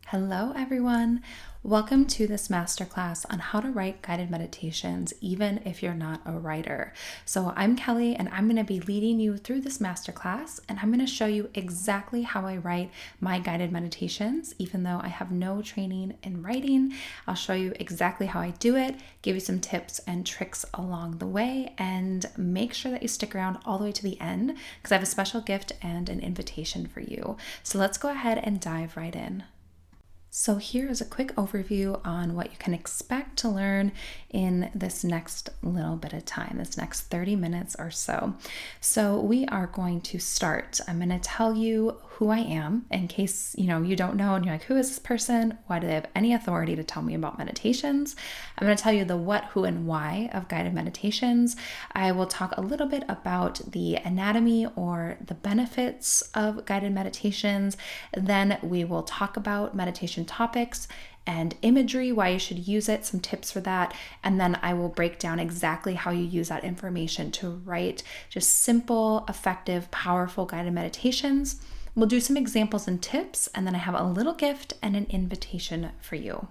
Hello, everyone. Welcome to this masterclass on how to write guided meditations, even if you're not a writer. So I'm Kelly, and I'm going to be leading you through this masterclass, and I'm going to show you exactly how I write my guided meditations, even though I have no training in writing. I'll show you exactly how I do it, give you some tips and tricks along the way, and make sure that you stick around all the way to the end because I have a special gift and an invitation for you. So let's go ahead and dive right in. So here is a quick overview on what you can expect to learn in this next little bit of time, this next 30 minutes or so. So we are going to start. I'm going to tell you who I am in case, you don't know and you're like, who is this person? Why do they have any authority to tell me about meditations? I'm going to tell you the what, who, and why of guided meditations. I will talk a little bit about the anatomy or the benefits of guided meditations. Then we will talk about meditation topics and imagery, why you should use it, some tips for that, and then I will break down exactly how you use that information to write just simple, effective, powerful guided meditations. We'll do some examples and tips, and then I have a little gift and an invitation for you.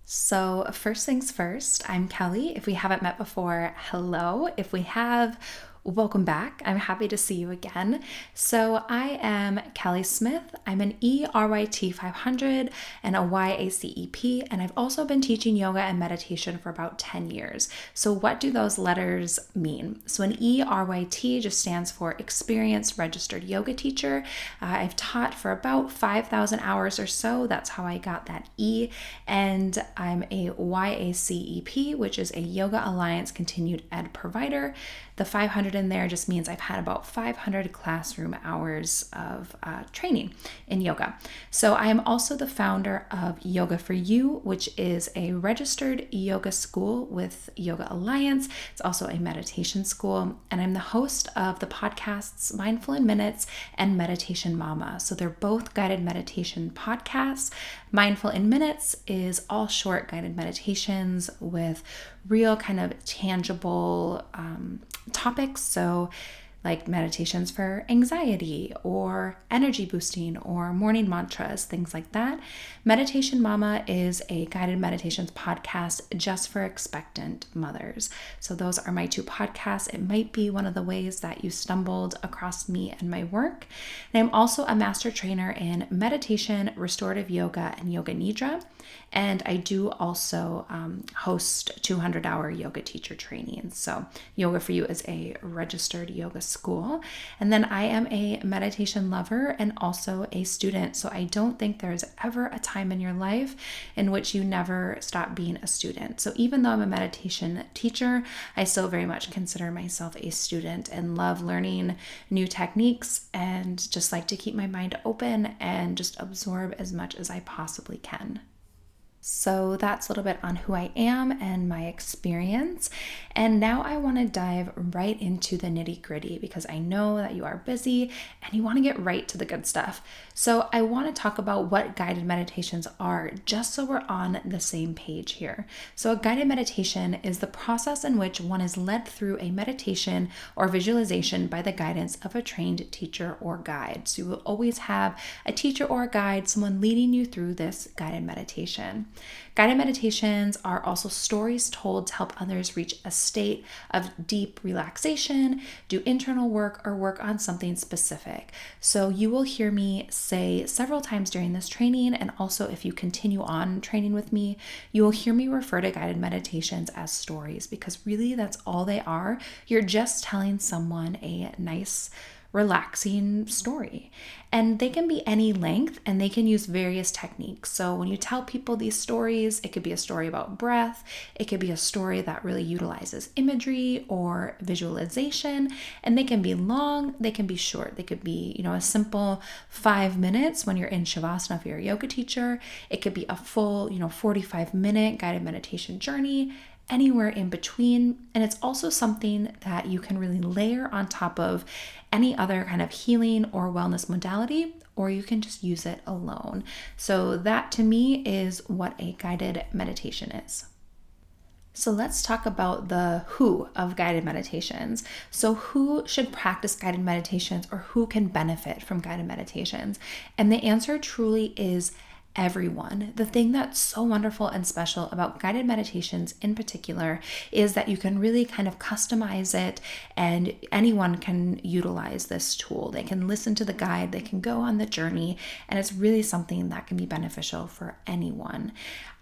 So first things first, I'm Kelly. If we haven't met before, hello. If we have, welcome back. I'm happy to see you again. So I am Kelly Smith. I'm an ERYT 500 and a YACEP, and I've also been teaching yoga and meditation for about 10 years. So what do those letters mean? So an ERYT just stands for Experienced Registered Yoga Teacher. I've taught for about 5,000 hours or so. That's how I got that E. And I'm a YACEP, which is a Yoga Alliance Continued Ed provider. The 500 in there just means I've had about 500 classroom hours of training in yoga. So I am also the founder of Yoga for You, which is a registered yoga school with Yoga Alliance. It's also a meditation school. And I'm the host of the podcasts Mindful in Minutes and Meditation Mama. So they're both guided meditation podcasts. Mindful in Minutes is all short guided meditations with real kind of tangible topics. So like meditations for anxiety or energy boosting or morning mantras, things like that. Meditation Mama is a guided meditations podcast just for expectant mothers. So those are my two podcasts. It might be one of the ways that you stumbled across me and my work. And I'm also a master trainer in meditation, restorative yoga, and yoga nidra. And I do also host 200-hour yoga teacher trainings. So Yoga for You is a registered yoga school. And then I am a meditation lover and also a student. So I don't think there's ever a time in your life in which you never stop being a student. So even though I'm a meditation teacher, I still very much consider myself a student and love learning new techniques and just like to keep my mind open and just absorb as much as I possibly can. So that's a little bit on who I am and my experience. And now I want to dive right into the nitty-gritty because I know that you are busy and you want to get right to the good stuff. So I want to talk about what guided meditations are, just so we're on the same page here. So a guided meditation is the process in which one is led through a meditation or visualization by the guidance of a trained teacher or guide. So you will always have a teacher or a guide, someone leading you through this guided meditation. Guided meditations are also stories told to help others reach a state of deep relaxation, do internal work, or work on something specific. So you will hear me say several times during this training, and also if you continue on training with me, you will hear me refer to guided meditations as stories because really that's all they are. You're just telling someone a nice, relaxing story. And they can be any length and they can use various techniques. So when you tell people these stories, it could be a story about breath. It could be a story that really utilizes imagery or visualization. And they can be long, they can be short. They could be, a simple 5 minutes when you're in Shavasana if you're a yoga teacher. It could be a full, 45-minute guided meditation journey. Anywhere in between. And it's also something that you can really layer on top of any other kind of healing or wellness modality, or you can just use it alone. So that to me is what a guided meditation is. So let's talk about the who of guided meditations. So who should practice guided meditations or who can benefit from guided meditations? And the answer truly is everyone. The thing that's so wonderful and special about guided meditations in particular is that you can really kind of customize it, and anyone can utilize this tool. They can listen to the guide, they can go on the journey, and it's really something that can be beneficial for anyone.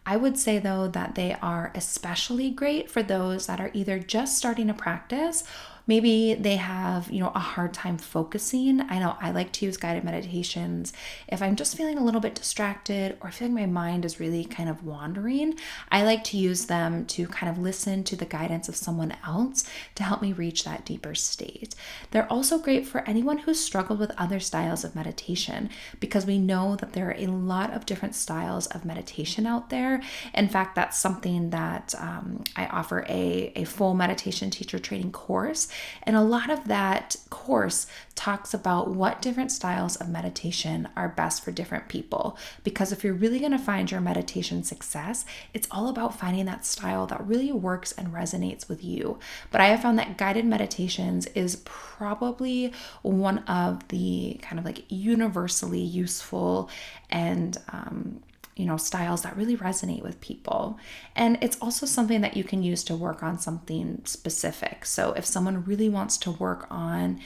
I would say though that they are especially great for those that are either just starting to practice. Maybe they have, a hard time focusing. I know I like to use guided meditations if I'm just feeling a little bit distracted or feeling my mind is really kind of wandering. I like to use them to kind of listen to the guidance of someone else to help me reach that deeper state. They're also great for anyone who's struggled with other styles of meditation, because we know that there are a lot of different styles of meditation out there. In fact, that's something that I offer a full meditation teacher training course. And a lot of that course talks about what different styles of meditation are best for different people. Because if you're really going to find your meditation success, it's all about finding that style that really works and resonates with you. But I have found that guided meditations is probably one of the kind of like universally useful and styles that really resonate with people. And it's also something that you can use to work on something specific. So if someone really wants to work on,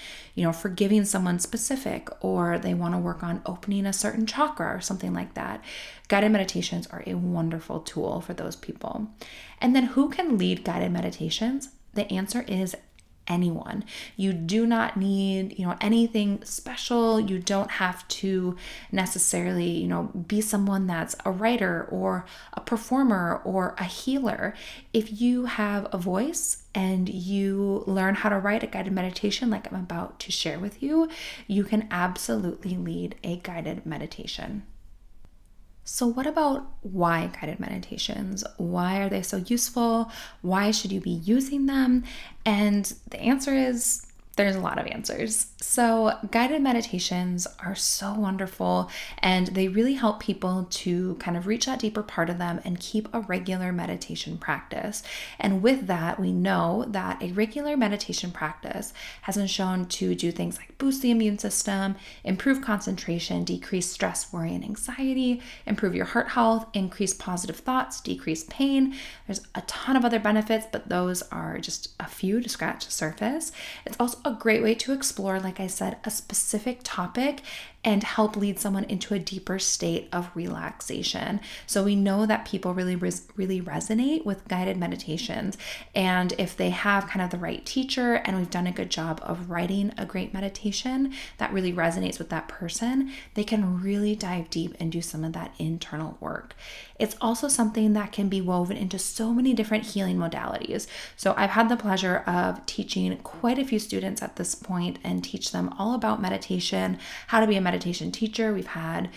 forgiving someone specific, or they want to work on opening a certain chakra or something like that, guided meditations are a wonderful tool for those people. And then who can lead guided meditations? The answer is anyone. You do not need, anything special. You don't have to necessarily, be someone that's a writer or a performer or a healer. If you have a voice and you learn how to write a guided meditation like I'm about to share with you, you can absolutely lead a guided meditation. So what about why guided meditations? Why are they so useful? Why should you be using them? And the answer is there's a lot of answers. So guided meditations are so wonderful, and they really help people to kind of reach that deeper part of them and keep a regular meditation practice. And with that, we know that a regular meditation practice has been shown to do things like boost the immune system, improve concentration, decrease stress, worry, and anxiety, improve your heart health, increase positive thoughts, decrease pain. There's a ton of other benefits, but those are just a few to scratch the surface. It's also a great way to explore, like I said, a specific topic and help lead someone into a deeper state of relaxation. So we know that people really resonate with guided meditations. And if they have kind of the right teacher and we've done a good job of writing a great meditation that really resonates with that person, they can really dive deep and do some of that internal work. It's also something that can be woven into so many different healing modalities. So I've had the pleasure of teaching quite a few students at this point and teach them all about meditation, how to be a meditation teacher. We've had,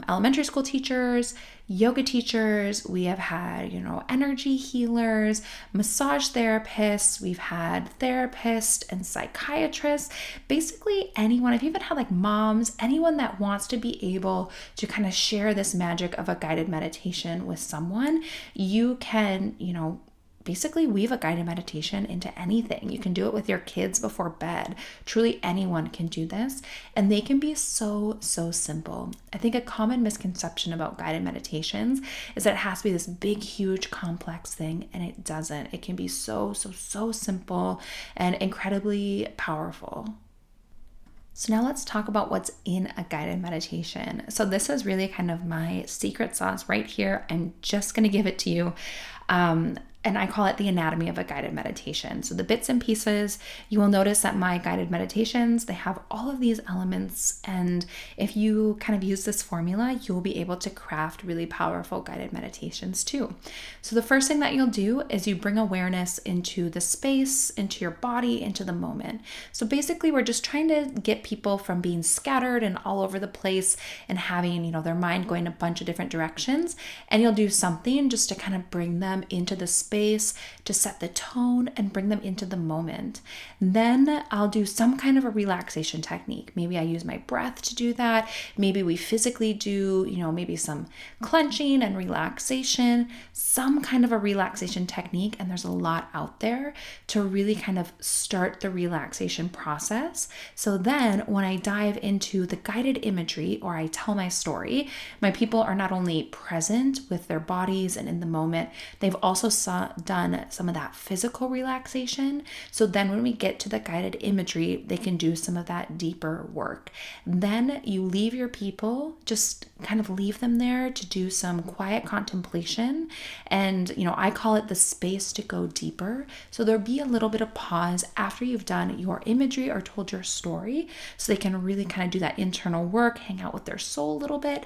elementary school teachers, yoga teachers, we have had, energy healers, massage therapists, we've had therapists and psychiatrists, basically anyone. I've even had like moms, anyone that wants to be able to kind of share this magic of a guided meditation with someone. You can, basically weave a guided meditation into anything. You can do it with your kids before bed. Truly anyone can do this, and they can be so simple. I think a common misconception about guided meditations is that it has to be this big, huge, complex thing, and it doesn't. It can be so simple and incredibly powerful. So now let's talk about what's in a guided meditation. So this is really kind of my secret sauce right here. I'm just going to give it to you. And I call it the anatomy of a guided meditation. So the bits and pieces, you will notice that my guided meditations, they have all of these elements. And if you kind of use this formula, you'll be able to craft really powerful guided meditations too. So the first thing that you'll do is you bring awareness into the space, into your body, into the moment. So basically we're just trying to get people from being scattered and all over the place and having, their mind going a bunch of different directions. And you'll do something just to kind of bring them into the space space to set the tone and bring them into the moment. Then I'll do some kind of a relaxation technique. Maybe I use my breath to do that. Maybe we physically do, maybe some clenching and relaxation, some kind of a relaxation technique. And there's a lot out there to really kind of start the relaxation process. So then when I dive into the guided imagery or I tell my story, my people are not only present with their bodies and in the moment, they've also done some of that physical relaxation. So then when we get to the guided imagery, they can do some of that deeper work. Then you leave your people, just kind of leave them there to do some quiet contemplation. And, I call it the space to go deeper. So there'll be a little bit of pause after you've done your imagery or told your story, so they can really kind of do that internal work, hang out with their soul a little bit.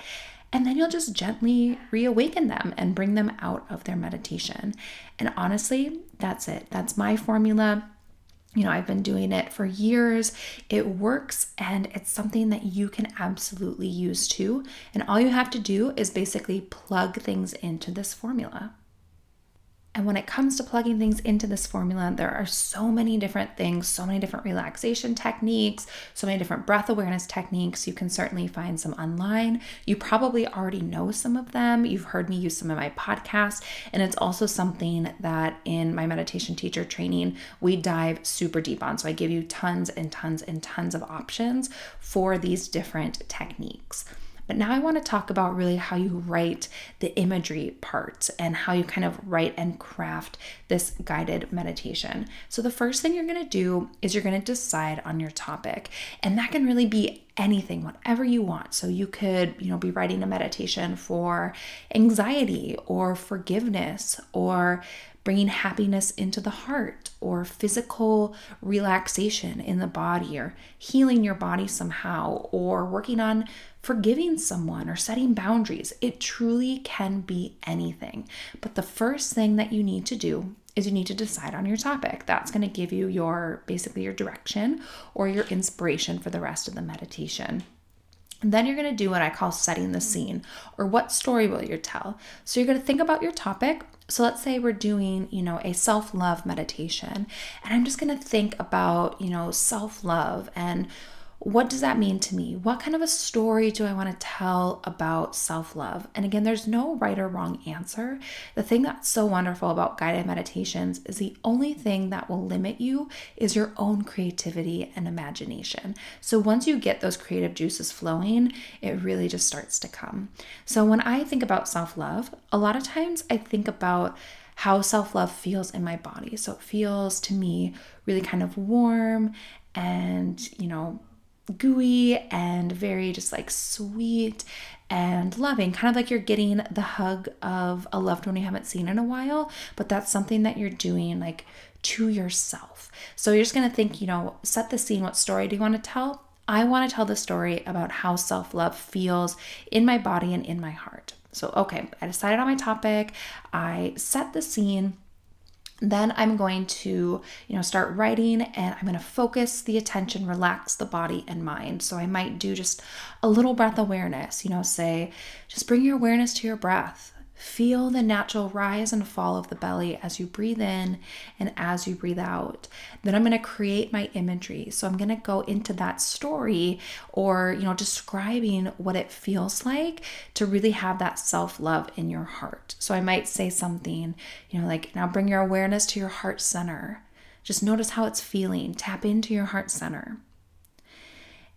And then you'll just gently reawaken them and bring them out of their meditation. And honestly, that's it. That's my formula. I've been doing it for years. It works, and it's something that you can absolutely use too. And all you have to do is basically plug things into this formula. And when it comes to plugging things into this formula, there are so many different things, so many different relaxation techniques, so many different breath awareness techniques. You can certainly find some online. You probably already know some of them. You've heard me use some in my podcast. And it's also something that in my meditation teacher training, we dive super deep on. So I give you tons and tons and tons of options for these different techniques. But now I want to talk about really how you write the imagery part and how you kind of write and craft this guided meditation. So the first thing you're going to do is you're going to decide on your topic. And that can really be anything, whatever you want. So you could, be writing a meditation for anxiety or forgiveness or bringing happiness into the heart or physical relaxation in the body or healing your body somehow or working on forgiving someone or setting boundaries. It truly can be anything. But the first thing that you need to do is you need to decide on your topic. That's going to give you your direction or your inspiration for the rest of the meditation. And then you're going to do what I call setting the scene, or what story will you tell? So you're going to think about your topic. So let's say we're doing, a self-love meditation, and I'm just going to think about, self-love and what does that mean to me? What kind of a story do I want to tell about self-love? And again, there's no right or wrong answer. The thing that's so wonderful about guided meditations is the only thing that will limit you is your own creativity and imagination. So once you get those creative juices flowing, it really just starts to come. So when I think about self-love, a lot of times I think about how self-love feels in my body. So it feels to me really kind of warm and, gooey and very just like sweet and loving, kind of like you're getting the hug of a loved one you haven't seen in a while, but that's something that you're doing like to yourself. So you're just going to think, set the scene. What story do you want to tell? I want to tell the story about how self-love feels in my body and in my heart. So, okay, I decided on my topic. I set the scene. Then I'm going to, start writing, and I'm going to focus the attention, relax the body and mind. So I might do just a little breath awareness, say, just bring your awareness to your breath. Feel the natural rise and fall of the belly as you breathe in and as you breathe out. Then I'm going to create my imagery. So I'm going to go into that story or, describing what it feels like to really have that self-love in your heart. So I might say something, like, now bring your awareness to your heart center. Just notice how it's feeling. Tap into your heart center.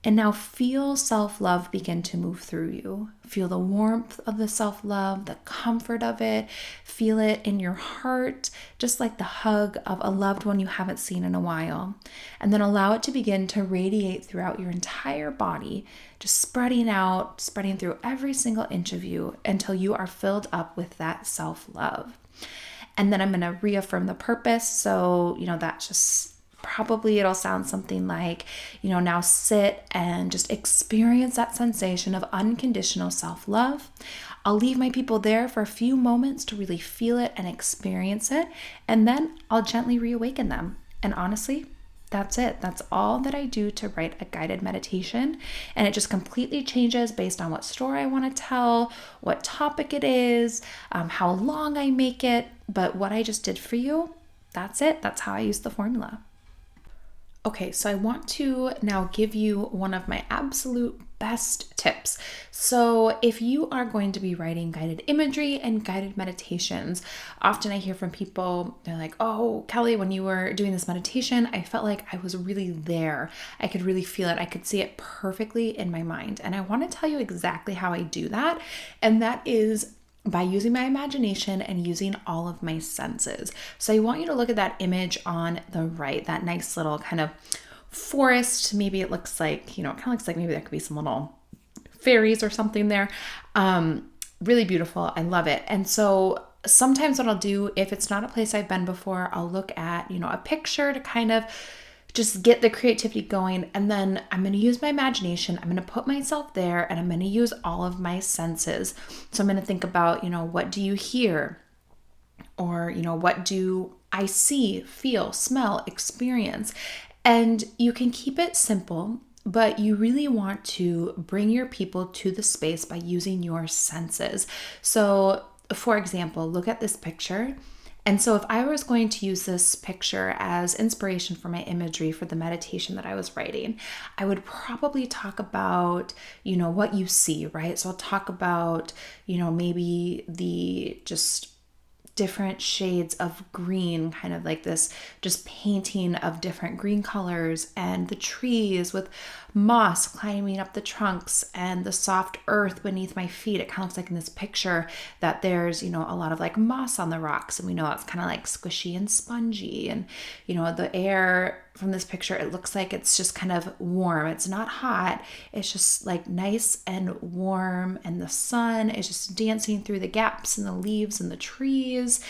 And now feel self-love begin to move through you. Feel the warmth of the self-love, the comfort of it. Feel it in your heart, just like the hug of a loved one you haven't seen in a while. And then allow it to begin to radiate throughout your entire body, just spreading out, spreading through every single inch of you until you are filled up with that self-love. And then I'm going to reaffirm the purpose. So, that's just probably it'll sound something like, now sit and just experience that sensation of unconditional self-love. I'll leave my people there for a few moments to really feel it and experience it, and then I'll gently reawaken them. And honestly, That's it. That's all that I do to write a guided meditation. And it just completely changes based on what story I want to tell, what topic it is, how long I make it. But what I just did for you, that's it. That's how I use the formula. Okay, so I want to now give you one of my absolute best tips. So, if you are going to be writing guided imagery and guided meditations, often I hear from people, they're like, "Oh, Kelly, when you were doing this meditation, I felt like I was really there. I could really feel it. I could see it perfectly in my mind." And I want to tell you exactly how I do that. And that is by using my imagination and using all of my senses. So I want you to look at that image on the right, that nice little kind of forest. Maybe it looks like, it kind of looks like maybe there could be some little fairies or something there. Really beautiful. I love it. And so sometimes what I'll do, if it's not a place I've been before, I'll look at, a picture to kind of just get the creativity going. And then I'm going to use my imagination. I'm going to put myself there and I'm going to use all of my senses. So I'm going to think about, what do you hear? Or, what do I see, feel, smell, experience? And you can keep it simple, but you really want to bring your people to the space by using your senses. So, for example, look at this picture. And so if I was going to use this picture as inspiration for my imagery for the meditation that I was writing, I would probably talk about, what you see, right? So I'll talk about, maybe the just different shades of green, kind of like this just painting of different green colors, and the trees with moss climbing up the trunks and the soft earth beneath my feet. It kind of looks like in this picture that there's, a lot of like moss on the rocks, and we know it's kind of like squishy and spongy. And, the air from this picture, it looks like it's just kind of warm. It's not hot. It's just like nice and warm, and the sun is just dancing through the gaps in the leaves and the trees.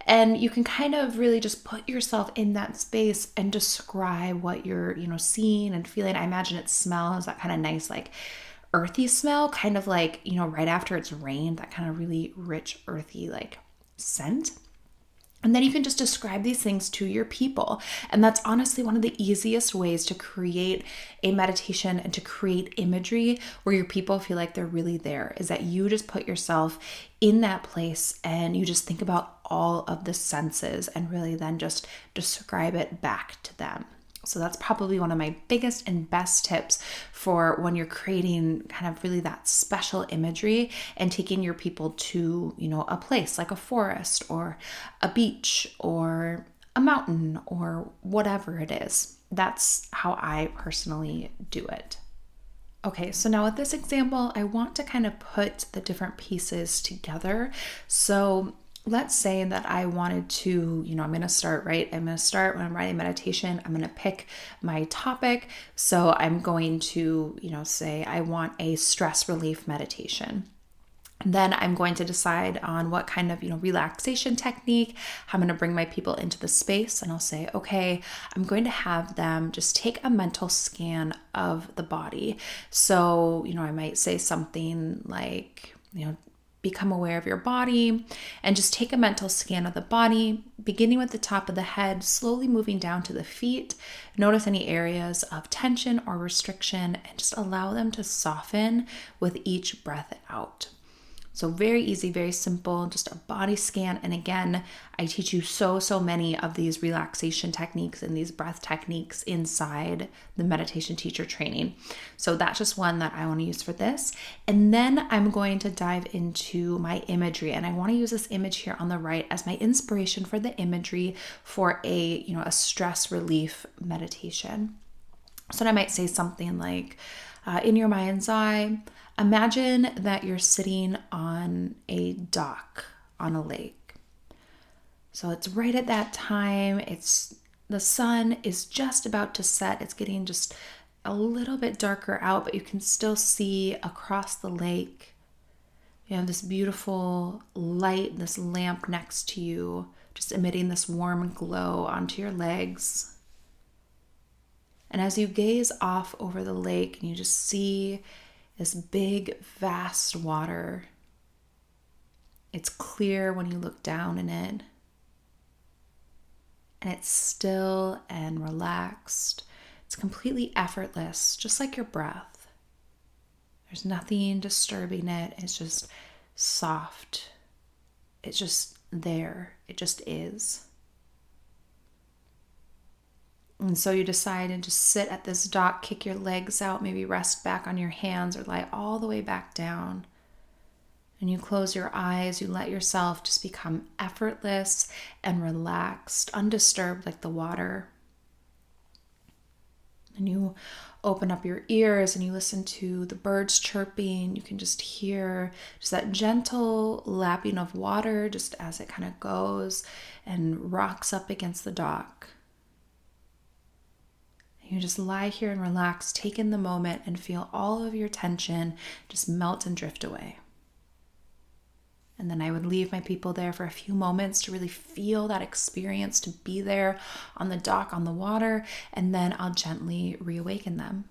And you can kind of really just put yourself in that space and describe what you're, seeing and feeling. I imagine it smells that kind of nice, like earthy smell, kind of like, right after it's rained, that kind of really rich, earthy, like scent. And then you can just describe these things to your people. And that's honestly one of the easiest ways to create a meditation and to create imagery where your people feel like they're really there, is that you just put yourself in that place and you just think about all of the senses and really then just describe it back to them. So that's probably one of my biggest and best tips for when you're creating kind of really that special imagery and taking your people to, a place like a forest or a beach or a mountain or whatever it is. That's how I personally do it. Okay, so now with this example, I want to kind of put the different pieces together. So let's say that I wanted to, I'm going to start, right? I'm going to start when I'm writing meditation. I'm going to pick my topic. So I'm going to, say I want a stress relief meditation. Then I'm going to decide on what kind of, relaxation technique, how I'm going to bring my people into the space. And I'll say, okay, I'm going to have them just take a mental scan of the body. So, I might say something like, become aware of your body and just take a mental scan of the body, beginning with the top of the head, slowly moving down to the feet. Notice any areas of tension or restriction and just allow them to soften with each breath out. So very easy, very simple, just a body scan. And again, I teach you so many of these relaxation techniques and these breath techniques inside the meditation teacher training. So that's just one that I want to use for this. And then I'm going to dive into my imagery. And I want to use this image here on the right as my inspiration for the imagery for a stress relief meditation. So I might say something like, in your mind's eye, imagine that you're sitting on a dock on a lake. So it's right at that time. The sun is just about to set. It's getting just a little bit darker out, but you can still see across the lake. You have this beautiful light, this lamp next to you, just emitting this warm glow onto your legs. And as you gaze off over the lake and you just see this big, vast water, it's clear when you look down in it. and it's still and relaxed. It's completely effortless, just like your breath. There's nothing disturbing it. It's just soft. It's just there. It just is. And so you decide to just sit at this dock, kick your legs out, maybe rest back on your hands or lie all the way back down. And you close your eyes, you let yourself just become effortless and relaxed, undisturbed like the water. And you open up your ears and you listen to the birds chirping. You can just hear just that gentle lapping of water just as it kind of goes and rocks up against the dock. You just lie here and relax, take in the moment and feel all of your tension just melt and drift away. And then I would leave my people there for a few moments to really feel that experience, to be there on the dock, on the water, and then I'll gently reawaken them.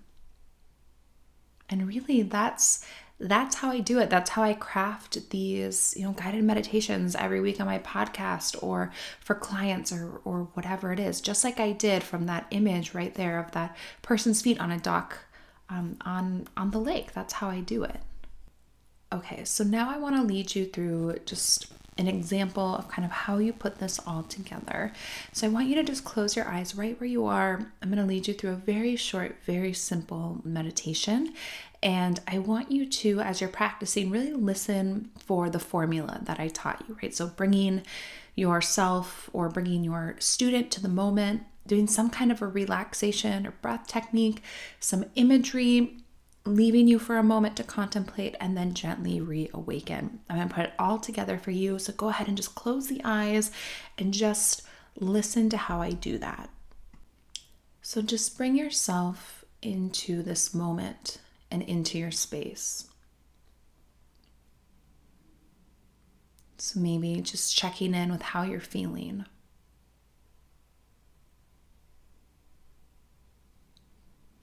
And really that's how I do it. That's how I craft these, guided meditations every week on my podcast or for clients or whatever it is. Just like I did from that image right there of that person's feet on a dock on the lake. That's how I do it. Okay, so now I want to lead you through just an example of kind of how you put this all together. So I want you to just close your eyes right where you are. I'm going to lead you through a very short, very simple meditation. And I want you to, as you're practicing, really listen for the formula that I taught you, right? So bringing yourself or bringing your student to the moment, doing some kind of a relaxation or breath technique, some imagery, leaving you for a moment to contemplate, and then gently reawaken. I'm going to put it all together for you. So go ahead and just close the eyes and just listen to how I do that. So just bring yourself into this moment and into your space. So maybe just checking in with how you're feeling.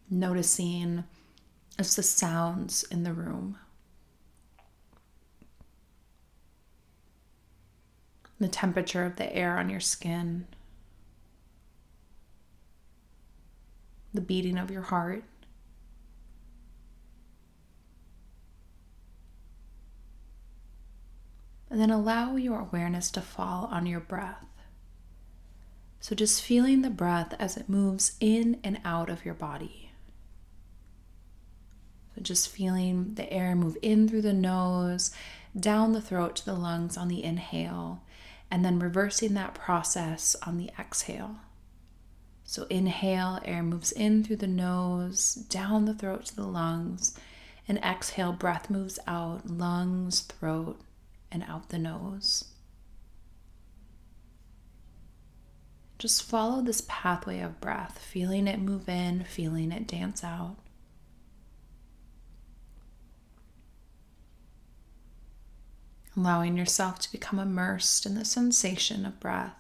Noticing it's the sounds in the room. The temperature of the air on your skin. The beating of your heart. And then allow your awareness to fall on your breath. So just feeling the breath as it moves in and out of your body. So just feeling the air move in through the nose, down the throat to the lungs on the inhale, and then reversing that process on the exhale. So inhale, air moves in through the nose, down the throat to the lungs, and exhale, breath moves out, lungs, throat, and out the nose. Just follow this pathway of breath, feeling it move in, feeling it dance out. Allowing yourself to become immersed in the sensation of breath.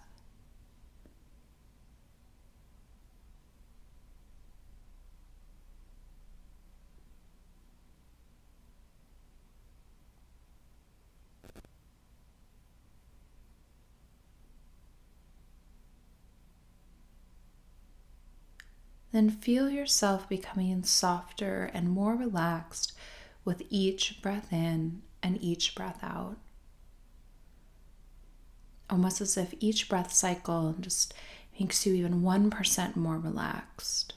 Then feel yourself becoming softer and more relaxed with each breath in and each breath out. Almost as if each breath cycle just makes you even 1% more relaxed.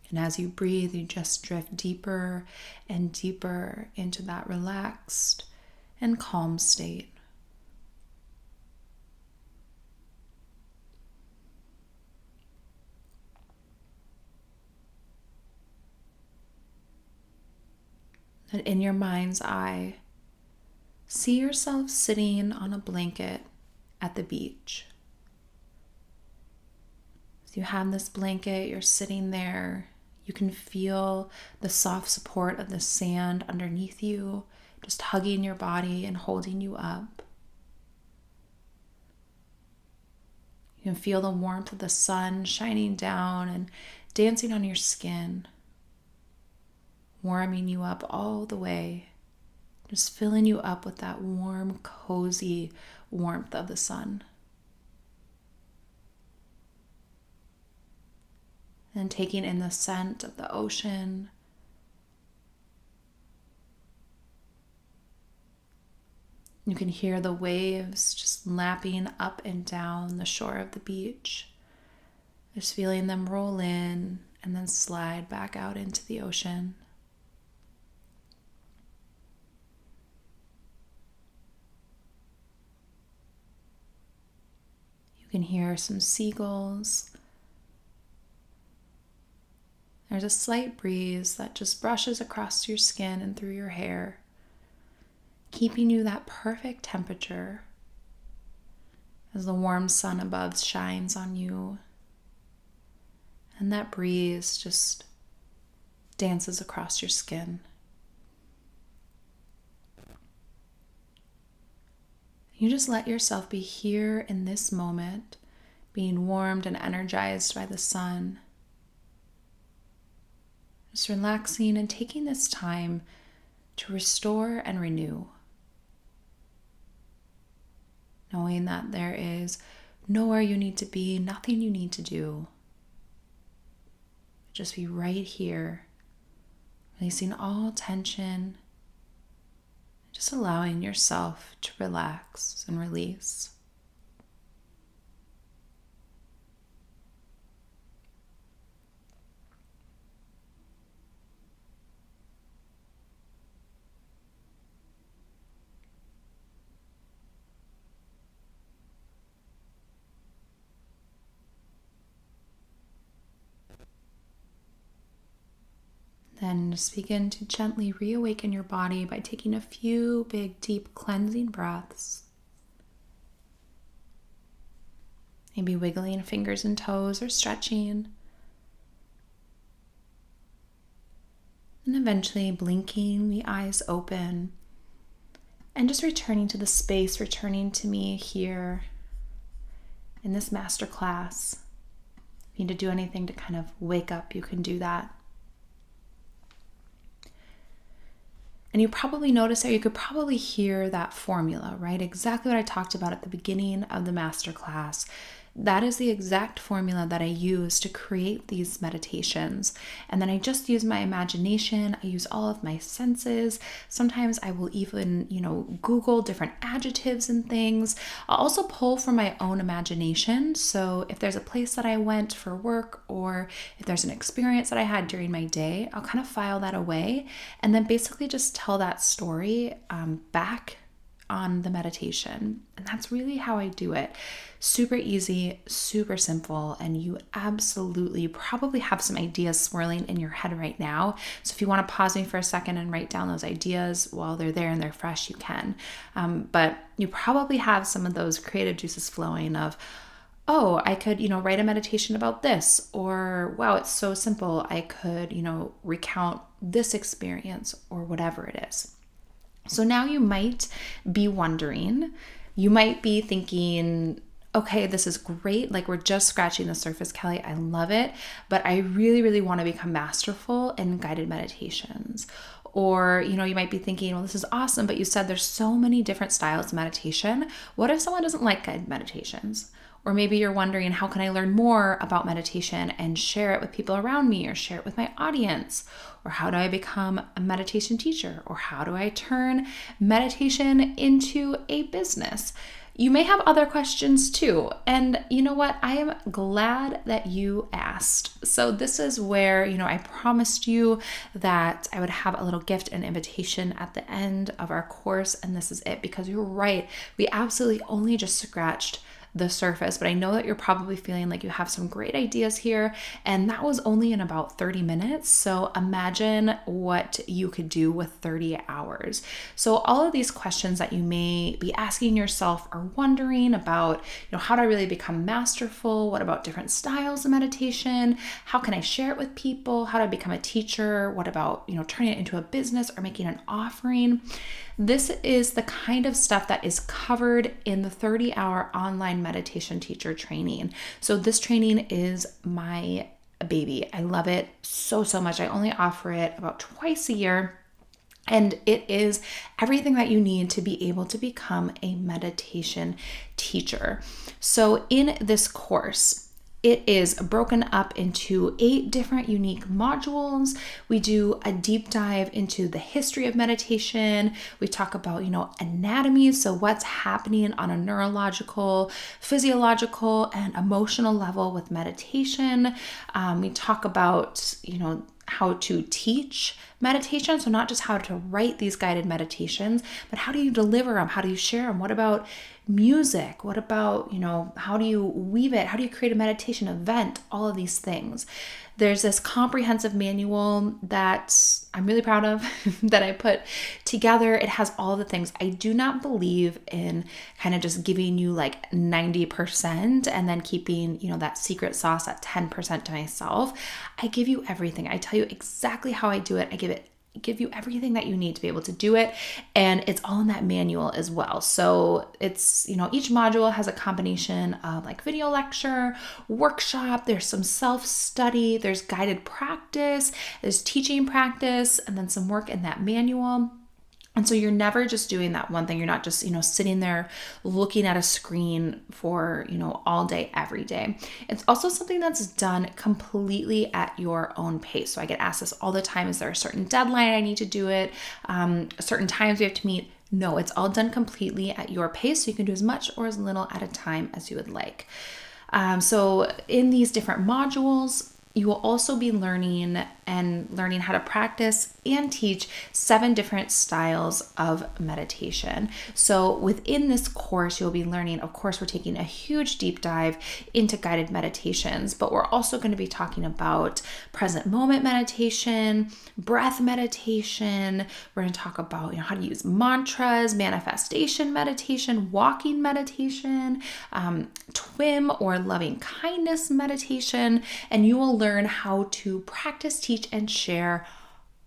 And as you breathe, you just drift deeper and deeper into that relaxed and calm state. And in your mind's eye, see yourself sitting on a blanket at the beach. So you have this blanket, you're sitting there. You can feel the soft support of the sand underneath you, just hugging your body and holding you up. You can feel the warmth of the sun shining down and dancing on your skin, warming you up all the way, just filling you up with that warm, cozy warmth of the sun. and taking in the scent of the ocean. You can hear the waves just lapping up and down the shore of the beach. Just feeling them roll in and then slide back out into the ocean. You can hear some seagulls. There's a slight breeze that just brushes across your skin and through your hair, keeping you that perfect temperature as the warm sun above shines on you. And that breeze just dances across your skin. You just let yourself be here in this moment, being warmed and energized by the sun. Just relaxing and taking this time to restore and renew. Knowing that there is nowhere you need to be, nothing you need to do. Just be right here, releasing all tension, just allowing yourself to relax and release. Then just begin to gently reawaken your body by taking a few big, deep cleansing breaths. Maybe wiggling fingers and toes or stretching. And eventually blinking the eyes open and just returning to the space, returning to me here in this masterclass. If you need to do anything to kind of wake up, you can do that. And you probably notice that you could probably hear that formula, right? Exactly what I talked about at the beginning of the masterclass. That is the exact formula that I use to create these meditations. And then I just use my imagination. I use all of my senses. Sometimes I will even, Google different adjectives and things. I'll also pull from my own imagination. So if there's a place that I went for work, or if there's an experience that I had during my day, I'll kind of file that away and then basically just tell that story back on the meditation. And that's really how I do it. Super easy, super simple, and you absolutely probably have some ideas swirling in your head right now. So if you want to pause me for a second and write down those ideas while they're there and they're fresh, you can. But you probably have some of those creative juices flowing of, oh, I could, write a meditation about this, or wow, it's so simple. I could, recount this experience, or whatever it is. So now you might be wondering, you might be thinking, okay, this is great. Like, we're just scratching the surface, Kelly. I love it. But I really, really want to become masterful in guided meditations. Or, you might be thinking, well, this is awesome, but you said there's so many different styles of meditation. What if someone doesn't like guided meditations? Or maybe you're wondering, how can I learn more about meditation and share it with people around me, or share it with my audience? Or how do I become a meditation teacher? Or how do I turn meditation into a business? You may have other questions too. And you know what? I am glad that you asked. So this is where, I promised you that I would have a little gift and invitation at the end of our course. And this is it, because you're right. We absolutely only just scratched the surface, but I know that you're probably feeling like you have some great ideas here, and that was only in about 30 minutes. So imagine what you could do with 30 hours. So all of these questions that you may be asking yourself or wondering about, how do I really become masterful? What about different styles of meditation? How can I share it with people? How do I become a teacher? What about, turning it into a business or making an offering? This is the kind of stuff that is covered in the 30-hour online meditation teacher training. So this training is my baby. I love it so, so much. I only offer it about twice a year. And it is everything that you need to be able to become a meditation teacher. So in this course, It is broken up into 8 different unique modules. We do a deep dive into the history of meditation. We talk about, anatomy. So what's happening on a neurological, physiological, and emotional level with meditation. We talk about, how to teach meditation. So not just how to write these guided meditations, but how do you deliver them? How do you share them? What about music? What about, how do you weave it? How do you create a meditation event? All of these things. There's this comprehensive manual that I'm really proud of that I put together. It has all the things. I do not believe in kind of just giving you like 90% and then keeping, that secret sauce at 10% to myself. I give you everything. I tell you exactly how I do it. I give you everything that you need to be able to do it. And it's all in that manual as well. So it's, each module has a combination of like video lecture, workshop, there's some self-study, there's guided practice, there's teaching practice, and then some work in that manual. And so you're never just doing that one thing. You're not just, sitting there looking at a screen for, all day, every day. It's also something that's done completely at your own pace. So I get asked this all the time. Is there a certain deadline I need to do it? Certain times we have to meet? No, it's all done completely at your pace. So you can do as much or as little at a time as you would like. So in these different modules, you will also be learning how to practice and teach 7 different styles of meditation. So within this course, you'll be learning, of course, we're taking a huge deep dive into guided meditations, but we're also going to be talking about present moment meditation, breath meditation. We're going to talk about, how to use mantras, manifestation meditation, walking meditation, TWIM or loving kindness meditation, and you will learn how to practice, teach, and share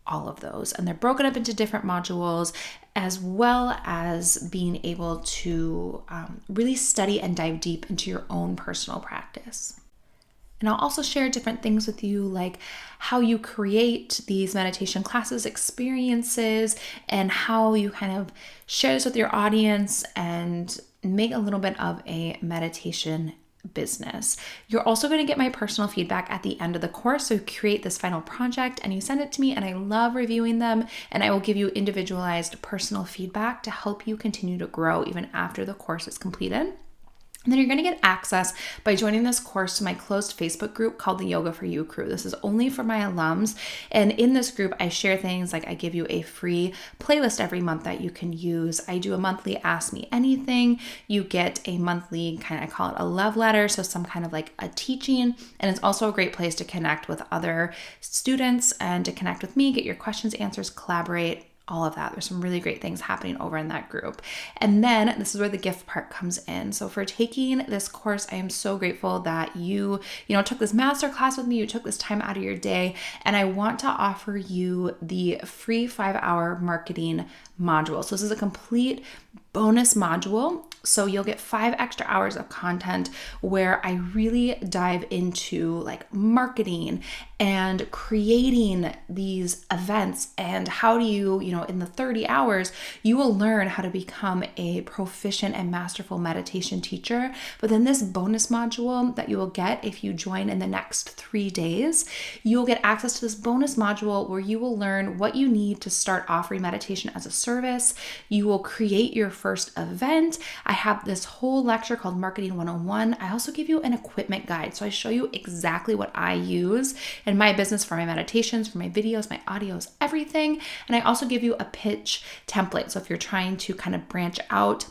all of those. And they're broken up into different modules, as well as being able to really study and dive deep into your own personal practice. And I'll also share different things with you, like how you create these meditation classes, experiences, and how you kind of share this with your audience and make a little bit of a meditation business. You're also going to get my personal feedback at the end of the course. So you create this final project and you send it to me, and I love reviewing them, and I will give you individualized personal feedback to help you continue to grow even after the course is completed. And then you're going to get access by joining this course to my closed Facebook group called the Yoga for You crew. This is only for my alums. And in this group, I share things like I give you a free playlist every month that you can use. I do a monthly Ask Me Anything. You get a monthly I call it a love letter. So some kind of like a teaching. And it's also a great place to connect with other students and to connect with me, get your questions, answers, collaborate, all of that. There's some really great things happening over in that group. And then this is where the gift part comes in. So for taking this course, I am so grateful that you took this masterclass with me, you took this time out of your day, and I want to offer you the free 5-hour marketing module. So this is a complete bonus module. So you'll get 5 extra hours of content where I really dive into like marketing and creating these events, and how do you, in the 30 hours, you will learn how to become a proficient and masterful meditation teacher. But then this bonus module that you will get if you join in the next 3 days, you'll get access to this bonus module where you will learn what you need to start offering meditation as a service. You will create your first event. I have this whole lecture called Marketing 101. I also give you an equipment guide. So I show you exactly what I use in my business for my meditations, for my videos, my audios, everything. And I also give you a pitch template. So if you're trying to kind of branch out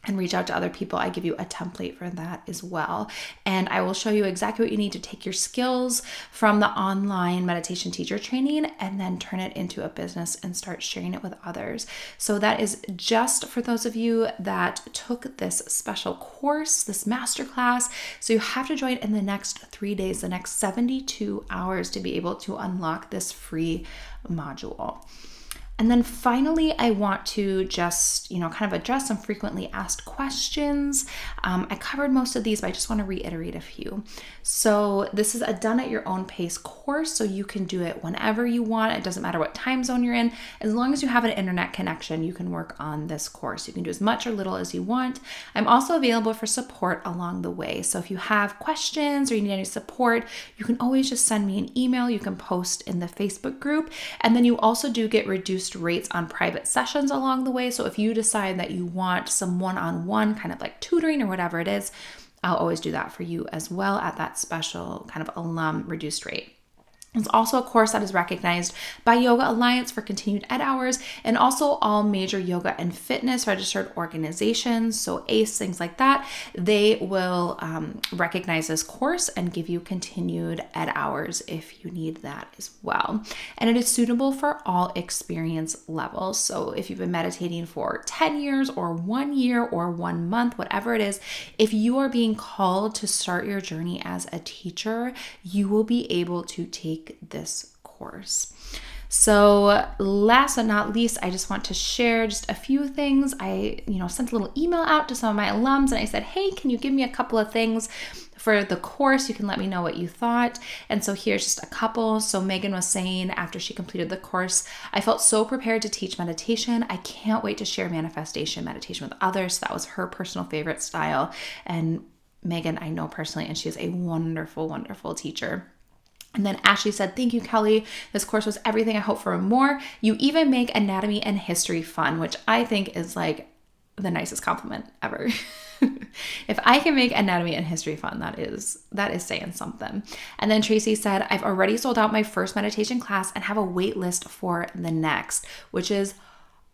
and reach out to other people, I give you a template for that as well. And I will show you exactly what you need to take your skills from the online meditation teacher training and then turn it into a business and start sharing it with others. So that is just for those of you that took this special course, this masterclass. So you have to join in the next 3 days, the next 72 hours to be able to unlock this free module. And then finally, I want to just, kind of address some frequently asked questions. I covered most of these, but I just want to reiterate a few. So this is a done at your own pace course, so you can do it whenever you want. It doesn't matter what time zone you're in. As long as you have an internet connection, you can work on this course. You can do as much or little as you want. I'm also available for support along the way. So if you have questions or you need any support, you can always just send me an email. You can post in the Facebook group. And then you also do get reduced rates on private sessions along the way. So if you decide that you want some one-on-one kind of like tutoring or whatever it is, I'll always do that for you as well at that special kind of alum reduced rate. It's also a course that is recognized by Yoga Alliance for continued ed hours and also all major yoga and fitness registered organizations, so ACE, things like that. They will recognize this course and give you continued ed hours if you need that as well. And it is suitable for all experience levels. So if you've been meditating for 10 years or 1 year or 1 month, whatever it is, if you are being called to start your journey as a teacher, you will be able to take this course. So last but not least, I just want to share just a few things. I, sent a little email out to some of my alums and I said, hey, can you give me a couple of things for the course? You can let me know what you thought. And so here's just a couple. So Megan was saying after she completed the course, I felt so prepared to teach meditation. I can't wait to share manifestation meditation with others. So that was her personal favorite style. And Megan, I know personally, and she is a wonderful, wonderful teacher. And then Ashley said, thank you, Kelly. This course was everything I hope for and more. You even make anatomy and history fun, which I think is like the nicest compliment ever. If I can make anatomy and history fun, that is saying something. And then Tracy said, I've already sold out my first meditation class and have a wait list for the next, which is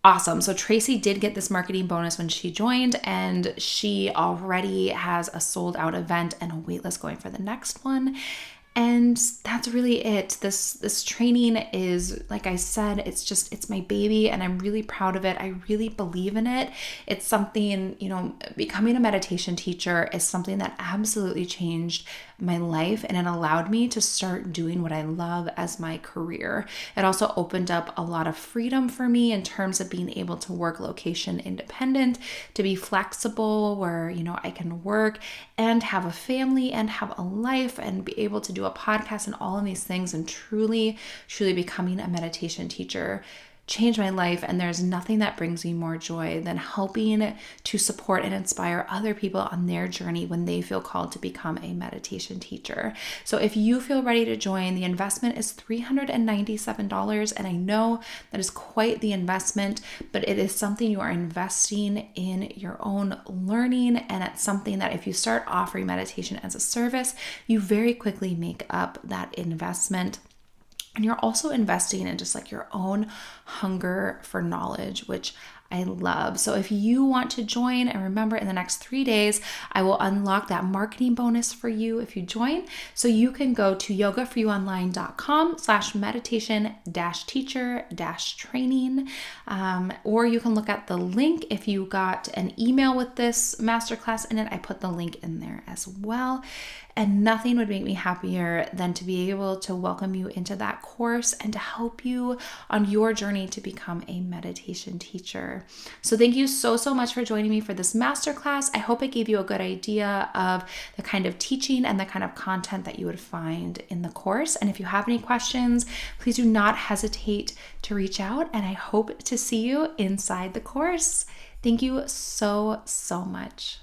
awesome. So Tracy did get this marketing bonus when she joined, and she already has a sold out event and a wait list going for the next one. And that's really it. This training is, like I said, it's my baby and I'm really proud of it. I really believe in it. It's something, becoming a meditation teacher is something that absolutely changed my life, and it allowed me to start doing what I love as my career. It also opened up a lot of freedom for me in terms of being able to work location independent, to be flexible where, I can work and have a family and have a life and be able to do a podcast and all of these things. And truly, truly becoming a meditation teacher changed my life, and there's nothing that brings me more joy than helping to support and inspire other people on their journey when they feel called to become a meditation teacher. So if you feel ready to join, the investment is $397, and I know that is quite the investment, but it is something you are investing in your own learning, and it's something that if you start offering meditation as a service, you very quickly make up that investment. And you're also investing in just like your own hunger for knowledge, which I love. So if you want to join, and remember in the next 3 days, I will unlock that marketing bonus for you if you join. So you can go to yogaforyouonline.com/meditation-teacher-training, or you can look at the link if you got an email with this masterclass in it. I put the link in there as well. And nothing would make me happier than to be able to welcome you into that course and to help you on your journey to become a meditation teacher. So thank you so, so much for joining me for this masterclass. I hope it gave you a good idea of the kind of teaching and the kind of content that you would find in the course. And if you have any questions, please do not hesitate to reach out, and I hope to see you inside the course. Thank you so, so much.